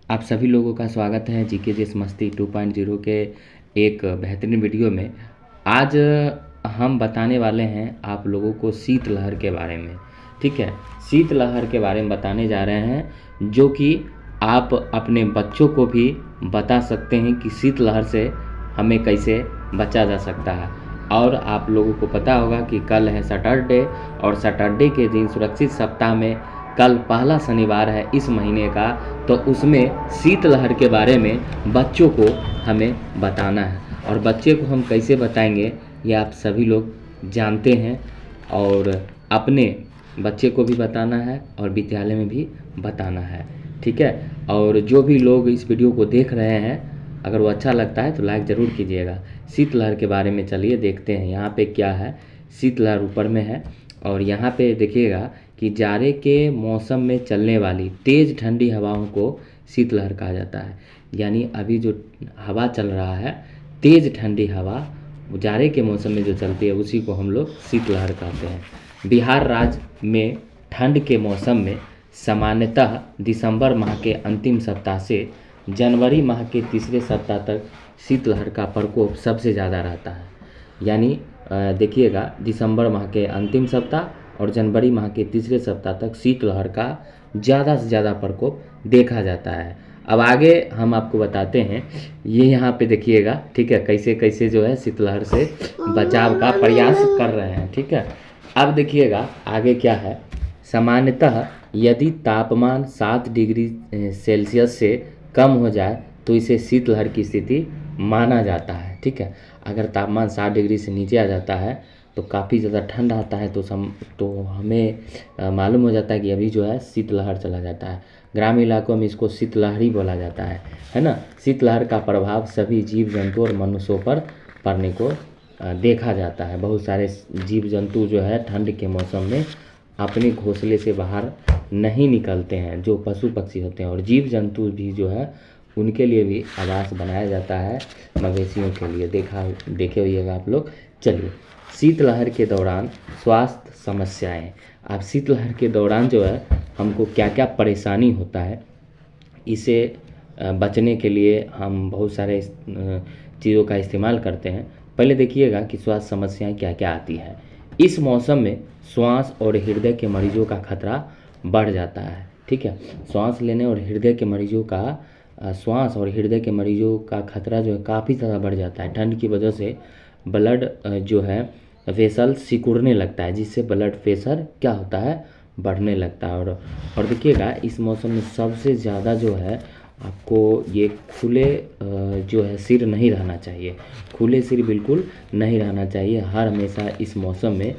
आप सभी लोगों का स्वागत है जीके जिस मस्ती 2.0 के एक बेहतरीन वीडियो में। आज हम बताने वाले हैं आप लोगों को शीतलहर के बारे में। ठीक है, शीतलहर के बारे में बताने जा रहे हैं जो कि आप अपने बच्चों को भी बता सकते हैं कि शीतलहर से हमें कैसे बचा जा सकता है। और आप लोगों को पता होगा कि कल है सैटरडे और सैटरडे के दिन सुरक्षित सप्ताह में कल पहला शनिवार है इस महीने का, तो उसमें शीतलहर के बारे में बच्चों को हमें बताना है। और बच्चे को हम कैसे बताएंगे ये आप सभी लोग जानते हैं, और अपने बच्चे को भी बताना है और विद्यालय में भी बताना है। ठीक है, और जो भी लोग इस वीडियो को देख रहे हैं अगर वो अच्छा लगता है तो लाइक ज़रूर कीजिएगा। शीतलहर के बारे में चलिए देखते हैं यहाँ पे क्या है। शीतलहर ऊपर में है और यहाँ पे देखिएगा कि जाड़े के मौसम में चलने वाली तेज़ ठंडी हवाओं को शीतलहर कहा जाता है। यानी अभी जो हवा चल रहा है तेज़ ठंडी हवा जाड़े के मौसम में जो चलती है उसी को हम लोग शीतलहर कहते हैं। बिहार राज्य में ठंड के मौसम में सामान्यतः दिसंबर माह के अंतिम सप्ताह से जनवरी माह के तीसरे सप्ताह तक शीतलहर का प्रकोप सबसे ज़्यादा रहता है। यानी देखिएगा दिसंबर माह के अंतिम सप्ताह और जनवरी माह के तीसरे सप्ताह तक शीतलहर का ज़्यादा से ज़्यादा प्रकोप देखा जाता है। अब आगे हम आपको बताते हैं, ये यहाँ पे देखिएगा। ठीक है, कैसे कैसे जो है शीतलहर से बचाव का प्रयास कर रहे हैं। ठीक है, अब देखिएगा आगे क्या है। सामान्यतः यदि तापमान 7 डिग्री सेल्सियस से कम हो जाए तो इसे शीतलहर की स्थिति माना जाता है। ठीक है, अगर तापमान 7 डिग्री से नीचे आ जाता है तो काफ़ी ज़्यादा ठंड आता है, तो हमें मालूम हो जाता है कि अभी जो है शीतलहर चला जाता है। ग्रामीण इलाकों में इसको शीतलहर ही बोला जाता है ना। शीतलहर का प्रभाव सभी जीव जंतु और मनुष्यों पर पड़ने को देखा जाता है। बहुत सारे जीव जंतु जो है ठंड के मौसम में अपने घोंसले से बाहर नहीं निकलते हैं, जो पशु पक्षी होते हैं, और जीव जंतु भी जो है उनके लिए भी आवास बनाया जाता है मवेशियों के लिए। देखे होइएगा आप लोग। चलिए, शीतलहर के दौरान स्वास्थ्य समस्याएं। अब शीतलहर के दौरान जो है हमको क्या क्या परेशानी होता है, इसे बचने के लिए हम बहुत सारे चीज़ों का इस्तेमाल करते हैं। पहले देखिएगा कि स्वास्थ्य समस्याएं क्या क्या आती है। इस मौसम में श्वास और हृदय के मरीजों का खतरा बढ़ जाता है। ठीक है, श्वास लेने और हृदय के मरीजों का श्वास और हृदय के मरीजों का खतरा जो है काफ़ी ज़्यादा बढ़ जाता है। ठंड की वजह से ब्लड जो है वेसल सिकुड़ने लगता है, जिससे ब्लड प्रेशर क्या होता है, बढ़ने लगता है। और देखिएगा इस मौसम में सबसे ज़्यादा जो है आपको ये खुले जो है सिर नहीं रहना चाहिए। खुले सिर बिल्कुल नहीं रहना चाहिए। हर हमेशा इस मौसम में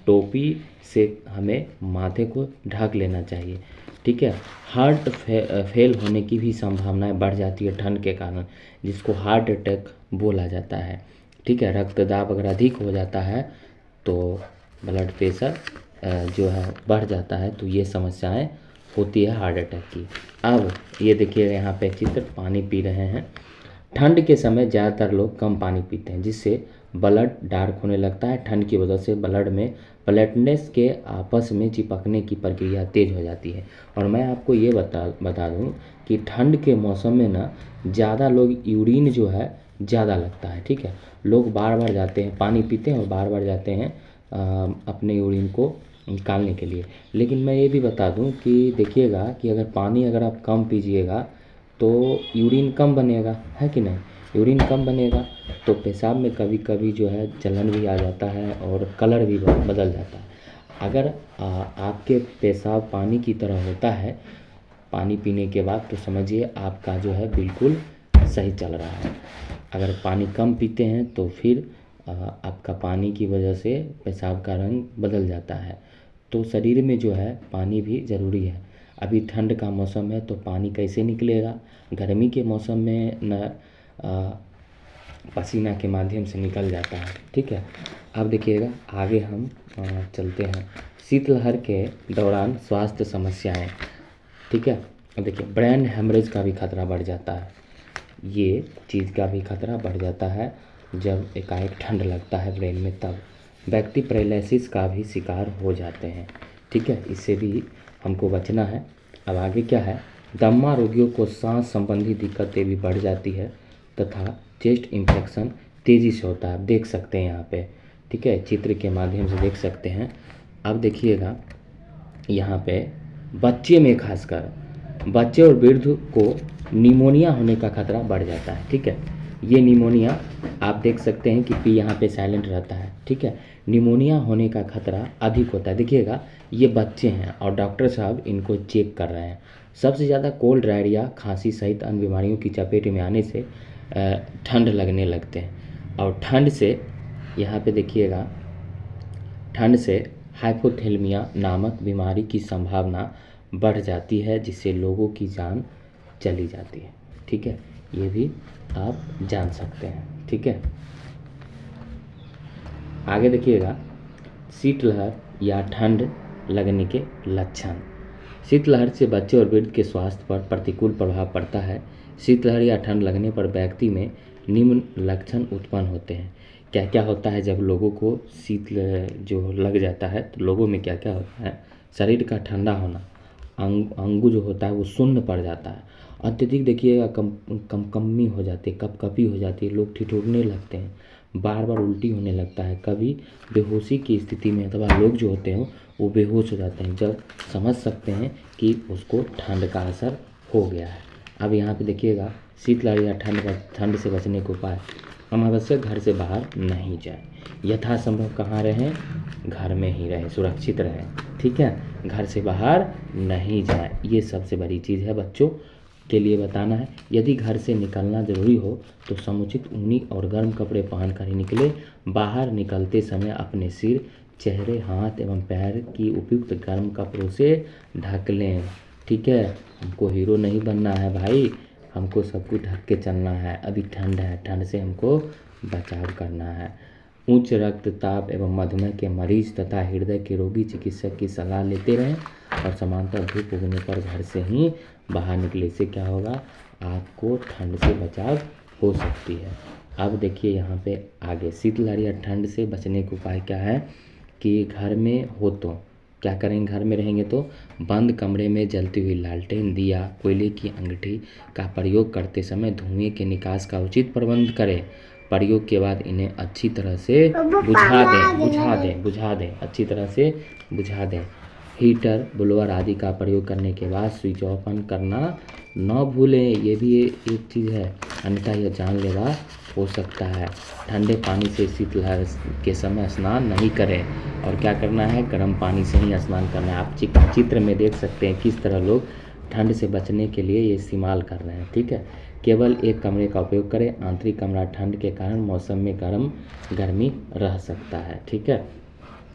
टोपी से हमें माथे को ढक लेना चाहिए। ठीक है, हार्ट फेल होने की भी संभावनाएं बढ़ जाती है ठंड के कारण, जिसको हार्ट अटैक बोला जाता है। ठीक है, रक्तदाब अगर अधिक हो जाता है तो ब्लड प्रेशर जो है बढ़ जाता है, तो ये समस्याएं होती है हार्ट अटैक की। अब ये देखिए यहाँ पे चित्र, पानी पी रहे हैं। ठंड के समय ज़्यादातर लोग कम पानी पीते हैं, जिससे ब्लड डार्क होने लगता है। ठंड की वजह से ब्लड में प्लेटलेट्स के आपस में चिपकने की प्रक्रिया तेज़ हो जाती है। और मैं आपको ये बता दूं कि ठंड के मौसम में ना ज़्यादा लोग यूरिन जो है ज़्यादा लगता है। ठीक है, लोग बार बार जाते हैं, पानी पीते हैं और बार बार जाते हैं अपने यूरिन को निकालने के लिए। लेकिन मैं ये भी बता दूं कि देखिएगा कि अगर आप कम पीजिएगा तो यूरिन कम बनेगा, है कि नहीं। यूरिन कम बनेगा तो पेशाब में कभी कभी जो है जलन भी आ जाता है और कलर भी बदल जाता है। अगर आपके पेशाब पानी की तरह होता है पानी पीने के बाद, तो समझिए आपका जो है बिल्कुल सही चल रहा है। अगर पानी कम पीते हैं तो फिर आपका पानी की वजह से पेशाब का रंग बदल जाता है। तो शरीर में जो है पानी भी ज़रूरी है। अभी ठंड का मौसम है तो पानी कैसे निकलेगा। गर्मी के मौसम में न पसीना के माध्यम से निकल जाता है। ठीक है, अब देखिएगा आगे हम चलते हैं। शीतलहर के दौरान स्वास्थ्य समस्याएं। ठीक है, अब देखिए ब्रेन हेमरेज का भी खतरा बढ़ जाता है। ये चीज़ का भी खतरा बढ़ जाता है जब एकाएक ठंड लगता है ब्रेन में, तब व्यक्ति पैरालिसिस का भी शिकार हो जाते हैं। ठीक है, इससे भी हमको बचना है। अब आगे क्या है, दमा रोगियों को सांस संबंधी दिक्कतें भी बढ़ जाती है तथा चेस्ट इन्फेक्शन तेज़ी से होता है। आप देख सकते हैं यहाँ पे, ठीक है, चित्र के माध्यम से देख सकते हैं। अब देखिएगा यहाँ पे बच्चे में खासकर बच्चे और वृद्ध को निमोनिया होने का खतरा बढ़ जाता है, ठीक है। ये निमोनिया आप देख सकते हैं कि पी यहाँ पे साइलेंट रहता है, ठीक है। निमोनिया होने का खतरा अधिक होता है। देखिएगा ये बच्चे हैं और डॉक्टर साहब इनको चेक कर रहे हैं। सबसे ज़्यादा कोल्ड, डायरिया, खांसी सहित अन्य बीमारियों की चपेट में आने से ठंड लगने लगते हैं और ठंड से यहाँ पे देखिएगा ठंड से हाइपोथर्मिया नामक बीमारी की संभावना बढ़ जाती है जिससे लोगों की जान चली जाती है, ठीक है। ये भी आप जान सकते हैं, ठीक है। आगे देखिएगा शीतलहर या ठंड लगने के लक्षण। शीतलहर से बच्चे और वृद्ध के स्वास्थ्य पर प्रतिकूल प्रभाव पड़ता है। शीतलहर या ठंड लगने पर व्यक्ति में निम्न लक्षण उत्पन्न होते हैं। क्या क्या होता है जब लोगों को शीत जो लग जाता है तो लोगों में क्या क्या होता है? शरीर का ठंडा होना, अंग जो होता है वो शून्य पड़ जाता है। अत्यधिक देखिएगा कमी हो जाती है, कपकपी हो जाती है, लोग ठिठुरने लगते हैं, बार बार उल्टी होने लगता है, कभी बेहोशी की स्थिति में अथवा लोग जो होते हैं वो बेहोश हो जाते हैं, जब समझ सकते हैं कि उसको ठंड का असर हो गया है। अब यहाँ पे देखिएगा शीतलहर या ठंड से बचने के उपाय। अनावश्यक घर से बाहर नहीं जाए, यथासंभव कहाँ रहें? घर में ही रहें, सुरक्षित रहें, ठीक है। घर से बाहर नहीं जाए, ये सबसे बड़ी चीज़ है बच्चों के लिए बताना है। यदि घर से निकलना जरूरी हो तो समुचित ऊनी और गर्म कपड़े पहनकर ही निकले। बाहर निकलते समय अपने सिर, चेहरे, हाथ एवं पैर की उपयुक्त गर्म कपड़ों से ढक लें, ठीक है। हमको हीरो नहीं बनना है भाई, हमको सब कुछ ढक के चलना है। अभी ठंड है, ठंड से हमको बचाव करना है। उच्च रक्तचाप एवं मधुमेह के मरीज तथा हृदय के रोगी चिकित्सक की सलाह लेते रहें और समानता धूप उगने पर घर से ही बाहर निकले। इससे क्या होगा? आपको ठंड से बचाव हो सकती है। अब देखिए यहाँ पे आगे शीतलहर या ठंड से बचने का उपाय क्या है कि घर में हो तो क्या करेंगे? घर में रहेंगे तो बंद कमरे में जलती हुई लालटेन, दिया, कोयले की अंगीठी का प्रयोग करते समय धुएं के निकास का उचित प्रबंध करें। प्रयोग के बाद इन्हें अच्छी तरह से बुझा दें, अच्छी तरह से बुझा दें। हीटर, ब्लोअर आदि का प्रयोग करने के बाद स्विच ऑफ ऑन करना न भूलें, ये भी एक चीज़ है, अन्यथा यह जानलेवा हो सकता है। ठंडे पानी से शीतलहर के समय स्नान नहीं करें और क्या करना है? गर्म पानी से ही स्नान करना है। आप चित्र में देख सकते हैं किस तरह लोग ठंड से बचने के लिए ये इस्तेमाल कर रहे हैं, ठीक है। केवल एक कमरे का उपयोग करें। आंतरिक कमरा ठंड के कारण मौसम में गर्मी रह सकता है, ठीक है।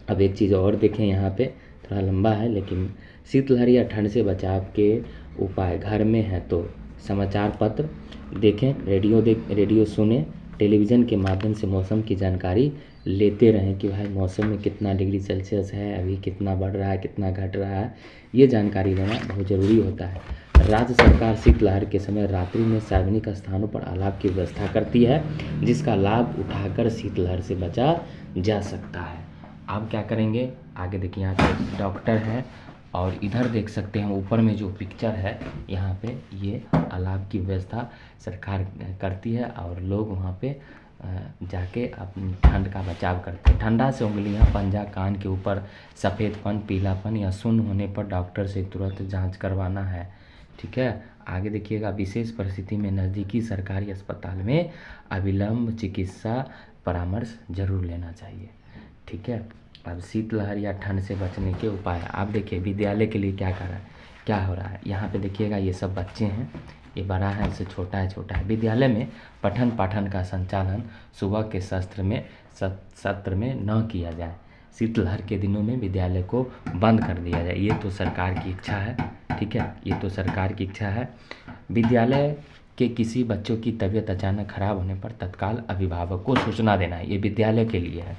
अब एक चीज़ और देखें, यहाँ पे थोड़ा लंबा है लेकिन शीतलहर या ठंड से बचाव के उपाय। घर में है तो समाचार पत्र देखें, रेडियो सुने, टेलीविज़न के माध्यम से मौसम की जानकारी लेते रहें कि भाई मौसम में कितना डिग्री सेल्सियस है, अभी कितना बढ़ रहा है, कितना घट रहा है, ये जानकारी लेना बहुत ज़रूरी होता है। राज्य सरकार शीतलहर के समय रात्रि में सार्वजनिक स्थानों पर अलाव की व्यवस्था करती है, जिसका लाभ उठाकर शीतलहर से बचा जा सकता है। आप क्या करेंगे? आगे देखिए, यहाँ पे डॉक्टर है और इधर देख सकते हैं ऊपर में जो पिक्चर है, यहाँ पे ये अलाव की व्यवस्था सरकार करती है और लोग वहाँ पे जाके अपनी ठंड का बचाव करते हैं। ठंडा से उंगलियां, पंजा, कान के ऊपर सफ़ेदपन, पीलापन या शून्य होने पर डॉक्टर से तुरंत जांच करवाना है, ठीक है। आगे देखिएगा, विशेष परिस्थिति में नज़दीकी सरकारी अस्पताल में अविलंब चिकित्सा परामर्श जरूर लेना चाहिए, ठीक है। अब शीतलहर या ठंड से बचने के उपाय। आप देखिए विद्यालय के लिए क्या हो रहा है। यहाँ पे देखिएगा ये सब बच्चे हैं, ये बड़ा है, इससे छोटा है। विद्यालय में पठन पाठन का संचालन सुबह के सत्र में न किया जाए। शीतलहर के दिनों में विद्यालय को बंद कर दिया जाए। ये तो सरकार की इच्छा है, ठीक है, ये तो सरकार की इच्छा है। विद्यालय के किसी बच्चों की तबीयत अचानक खराब होने पर तत्काल अभिभावक को सूचना देना है। ये विद्यालय के लिए है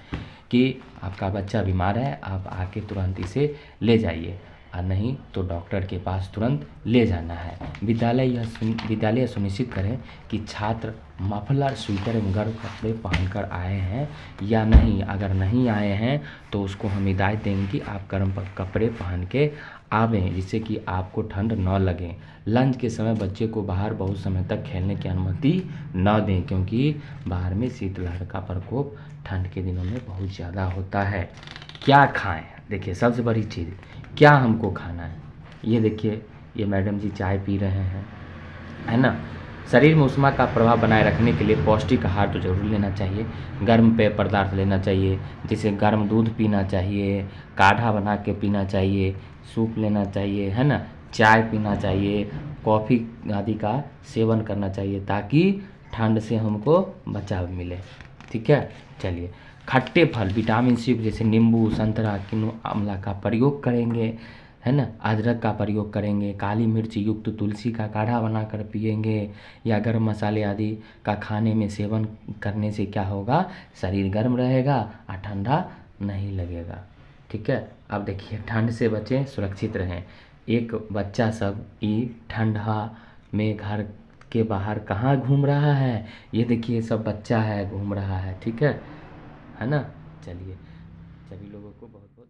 कि आपका बच्चा बीमार है, आप आके तुरंत इसे ले जाइए, और नहीं तो डॉक्टर के पास तुरंत ले जाना है। विद्यालय सुनिश्चित करें कि छात्र मफलर, स्वेटर एवं गर्म कपड़े पहनकर आए हैं या नहीं। अगर नहीं आए हैं तो उसको हम हिदायत देंगे कि आप गर्म कपड़े पहन के आवें, जिससे कि आपको ठंड न लगे। लंच के समय बच्चे को बाहर बहुत समय तक खेलने की अनुमति न दें, क्योंकि बाहर में शीतलहर का प्रकोप ठंड के दिनों में बहुत ज़्यादा होता है। क्या खाएं? देखिए सबसे बड़ी चीज़, क्या हमको खाना है। ये देखिए, ये मैडम जी चाय पी रहे हैं, है ना। शरीर में ऊष्मा का प्रभाव बनाए रखने के लिए पौष्टिक आहार तो जरूर लेना चाहिए। गर्म पेय पदार्थ लेना चाहिए, जैसे गर्म दूध पीना चाहिए, काढ़ा बना के पीना चाहिए, सूप लेना चाहिए, है ना, चाय पीना चाहिए, कॉफ़ी आदि का सेवन करना चाहिए, ताकि ठंड से हमको बचाव मिले। ठीक है, चलिए। खट्टे फल, विटामिन सी जैसे नींबू, संतरा, किन्नू, आंवला का प्रयोग करेंगे, है ना, अदरक का प्रयोग करेंगे, काली मिर्च युक्त तुलसी का काढ़ा बनाकर पिएंगे, या गर्म मसाले आदि का खाने में सेवन करने से क्या होगा, शरीर गर्म रहेगा और ठंडा नहीं लगेगा। ठीक है, अब देखिए, ठंड से बचें, सुरक्षित रहें। एक बच्चा सब ये ठंडा में घर के बाहर कहाँ घूम रहा है, ये देखिए सब बच्चा है घूम रहा है। ठीक है ना। चलिए, सभी लोगों को बहुत बहुत